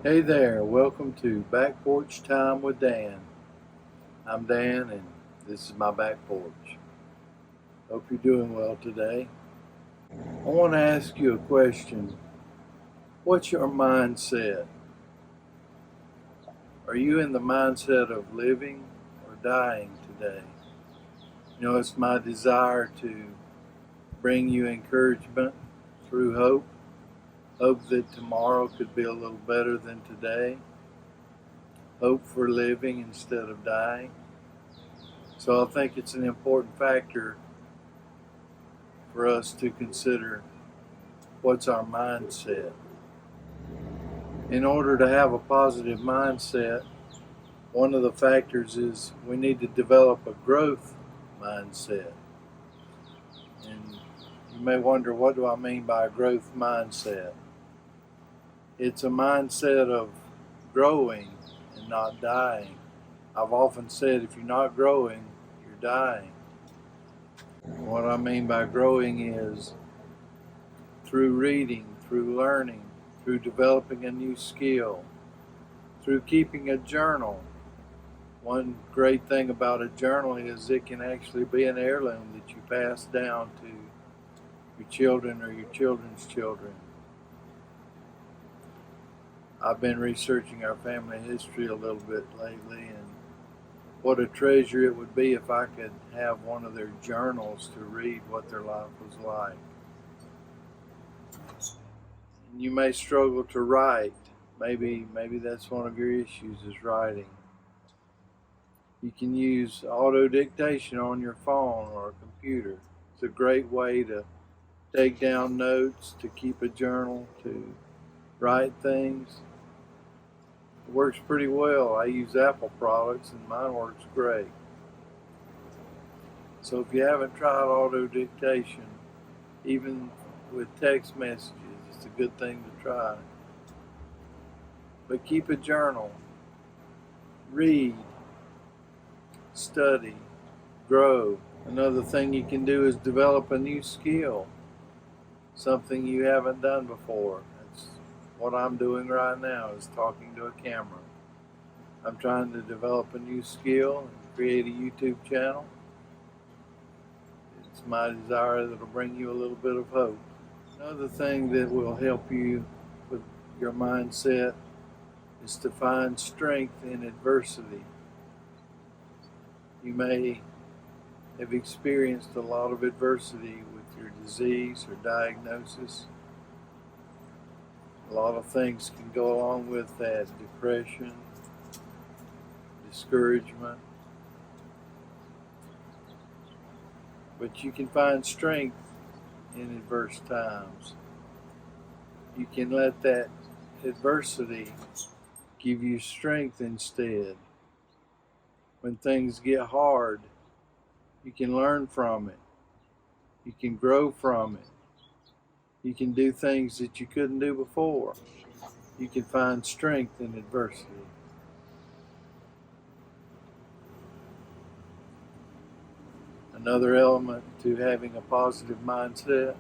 Hey there, welcome to Back Porch Time with Dan. I'm Dan and this is my back porch. Hope you're doing well today. I want to ask you a question. What's your mindset? Are you in the mindset of living or dying today? It's my desire to bring you encouragement through hope. Hope that tomorrow could be a little better than today. Hope for living instead of dying. So I think it's an important factor for us to consider what's our mindset. In order to have a positive mindset, one of the factors is we need to develop a growth mindset. And you may wonder, what do I mean by a growth mindset? It's a mindset of growing and not dying. I've often said if you're not growing, you're dying. What I mean by growing is through reading, through learning, through developing a new skill, through keeping a journal. One great thing about a journal is it can actually be an heirloom that you pass down to your children or your children's children. I've been researching our family history a little bit lately, and what a treasure it would be if I could have one of their journals to read what their life was like. And you may struggle to write. Maybe that's one of your issues, is writing. You can use auto dictation on your phone or a computer. It's a great way to take down notes, to keep a journal, to write things. It works pretty well. I use Apple products and mine works great. So if you haven't tried auto dictation, even with text messages, it's a good thing to try. But keep a journal. Read. Study. Grow. Another thing you can do is develop a new skill. Something you haven't done before. That's what I'm doing right now, is talking to a camera. I'm trying to develop a new skill and create a YouTube channel. It's my desire that it'll bring you a little bit of hope. Another thing that will help you with your mindset is to find strength in adversity. You may have experienced a lot of adversity with your disease or diagnosis. A lot of things can go along with that: depression, discouragement. But you can find strength in adverse times. You can let that adversity give you strength instead. When things get hard, you can learn from it. You can grow from it. You can do things that you couldn't do before. You can find strength in adversity. Another element to having a positive mindset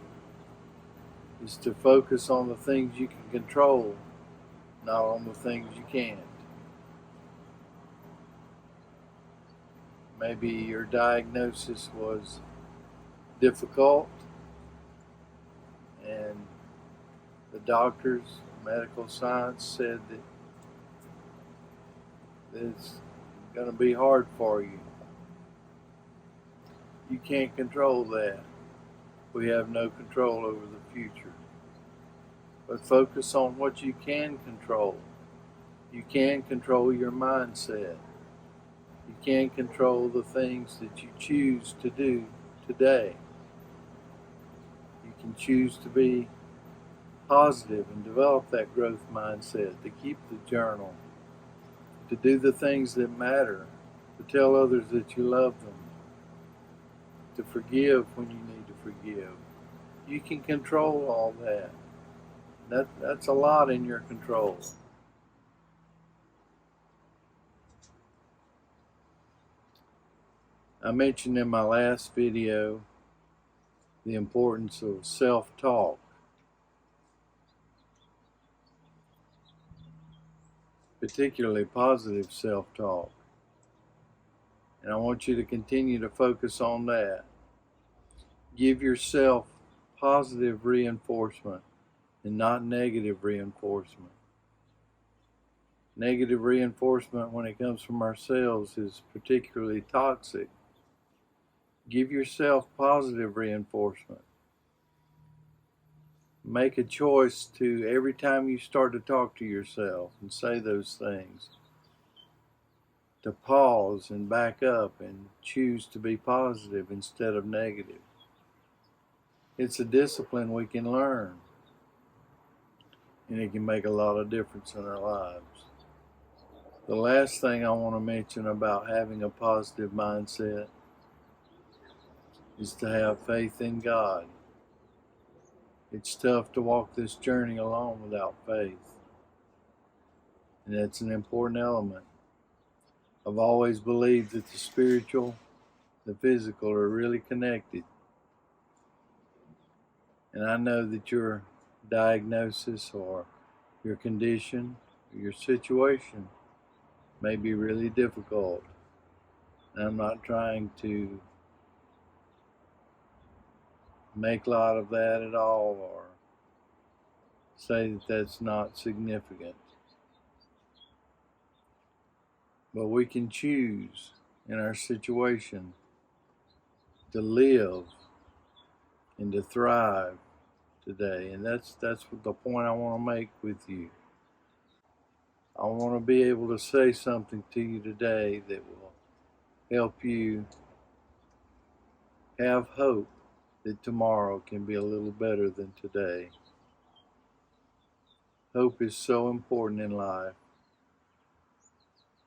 is to focus on the things you can control, not on the things you can't. Maybe your diagnosis was difficult and the doctors, medical science said that it's going to be hard for you. You can't control that. We have no control over the future. But focus on what you can control. You can control your mindset. You can control the things that you choose to do today. You can choose to be positive and develop that growth mindset, to keep the journal, to do the things that matter, to tell others that you love them, to forgive when you need to forgive. You can control all that. That's a lot in your control. I mentioned in my last video the importance of self-talk. particularly positive self-talk. And I want you to continue to focus on that. Give yourself positive reinforcement and not negative reinforcement. Negative reinforcement when it comes from ourselves is particularly toxic. Give yourself positive reinforcement. Make a choice to, every time you start to talk to yourself and say those things, to pause and back up and choose to be positive instead of negative. It's a discipline we can learn, and it can make a lot of difference in our lives. The last thing I want to mention about having a positive mindset is to have faith in God. It's tough to walk this journey alone without faith, and it's an important element. I've always believed that the spiritual, the physical are really connected. And I know that your diagnosis or your condition or your situation may be really difficult. And I'm not trying to make light of that at all or say that that's not significant. But we can choose in our situation to live and to thrive today. And that's what the point I want to make with you. I want to be able to say something to you today that will help you have hope that tomorrow can be a little better than today. Hope is so important in life.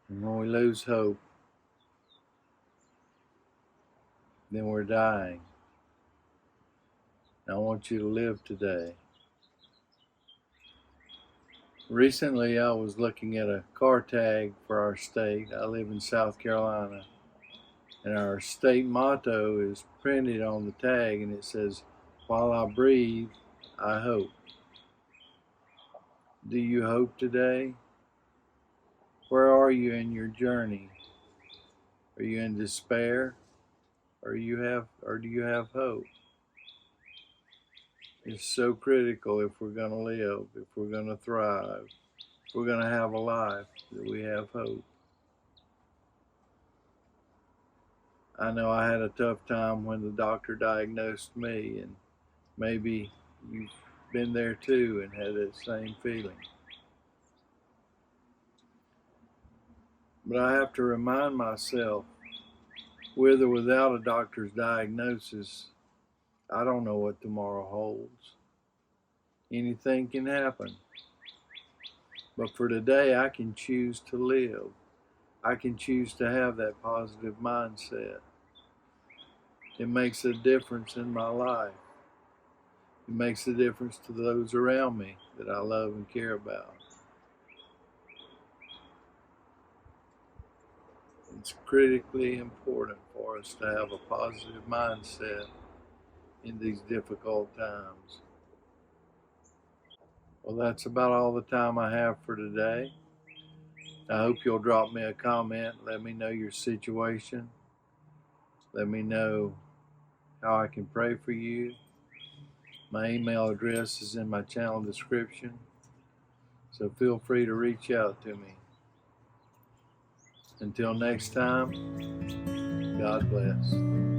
And when we lose hope, then we're dying. And I want you to live today. Recently, I was looking at a car tag for our state. I live in South Carolina. And our state motto is printed on the tag, and it says, "While I breathe, I hope." Do you hope today? Where are you in your journey? Are you in despair? Or do you have hope? It's so critical if we're going to live, if we're going to thrive, if we're going to have a life, that we have hope. I know I had a tough time when the doctor diagnosed me, and maybe you've been there too and had that same feeling. But I have to remind myself, with or without a doctor's diagnosis, I don't know what tomorrow holds. Anything can happen. But for today, I can choose to live. I can choose to have that positive mindset. It makes a difference in my life. It makes a difference to those around me that I love and care about. It's critically important for us to have a positive mindset in these difficult times. Well, that's about all the time I have for today. I hope you'll drop me a comment. Let me know your situation. Let me know how I can pray for you. My email address is in my channel description, so feel free to reach out to me. Until next time, God bless.